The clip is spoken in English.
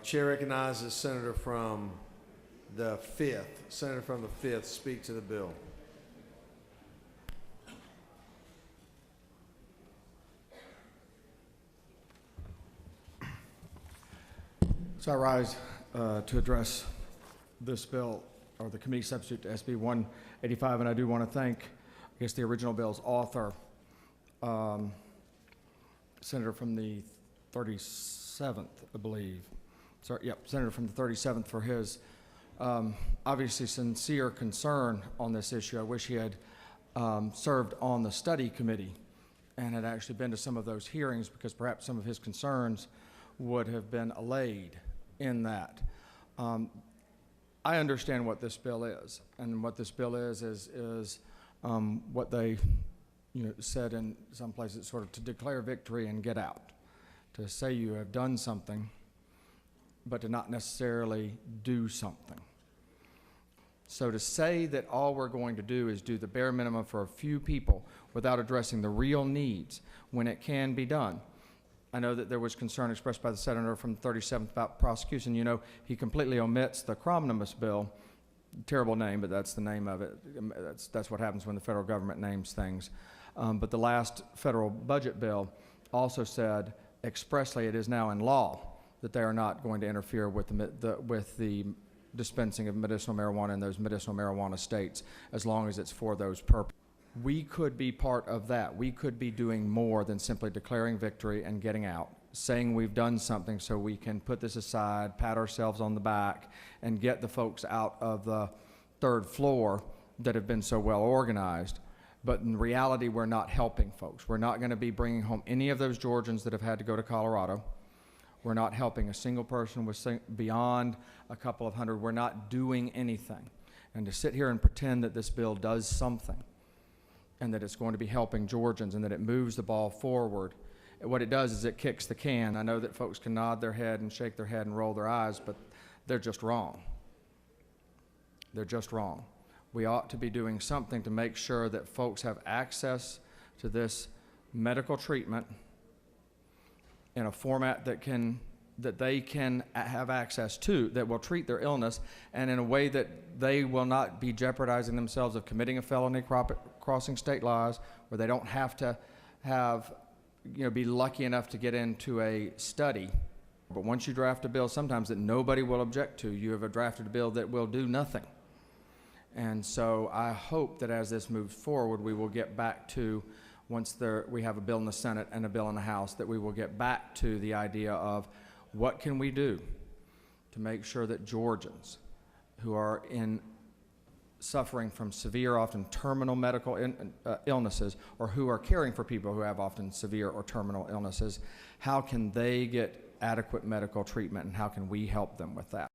Chair recognizes Senator from the 5th. Senator from the 5th, speak to the bill. So I rise to address this bill, or the committee substitute to SB185, and I do want to thank, I guess, the original bill's author, Senator from the 37th, I believe. Sorry, yep, Senator from the 37th for his obviously sincere concern on this issue. I wish he had served on the study committee and had actually been to some of those hearings, because perhaps some of his concerns would have been allayed in that. I understand what this bill is, and what this bill is what they said in some places, sort of to declare victory and get out, to say you have done something, but to not necessarily do something. So to say that all we're going to do is do the bare minimum for a few people without addressing the real needs when it can be done. I know that there was concern expressed by the senator from the 37th about prosecution. You know, he completely omits the Cromnibus bill. Terrible name, but that's the name of it. That's what happens when the federal government names things. But the last federal budget bill also said expressly it is now in law that they are not going to interfere with the dispensing of medicinal marijuana in those medicinal marijuana states, as long as it's for those purposes. We could be part of that. We could be doing more than simply declaring victory and getting out, saying we've done something so we can put this aside, pat ourselves on the back, and get the folks out of the third floor that have been so well organized. But in reality, we're not helping folks. We're not going to be bringing home any of those Georgians that have had to go to Colorado. We're not helping a single person with beyond a couple of hundred. We're not doing anything. And to sit here and pretend that this bill does something, and that it's going to be helping Georgians, and that it moves the ball forward, what it does is it kicks the can. I know that folks can nod their head and shake their head and roll their eyes, but they're just wrong. They're just wrong. We ought to be doing something to make sure that folks have access to this medical treatment in a format that they can have access to, that will treat their illness, and in a way that they will not be jeopardizing themselves of committing a felony, crossing state laws, where they don't have to be lucky enough to get into a study. But once you draft a bill sometimes that nobody will object to, you have drafted a bill that will do nothing. And so I hope that as this moves forward, we will get back to, once we have a bill in the Senate and a bill in the House, that we will get back to the idea of what can we do to make sure that Georgians who are suffering from severe, often terminal medical illnesses, or who are caring for people who have often severe or terminal illnesses, how can they get adequate medical treatment, and how can we help them with that?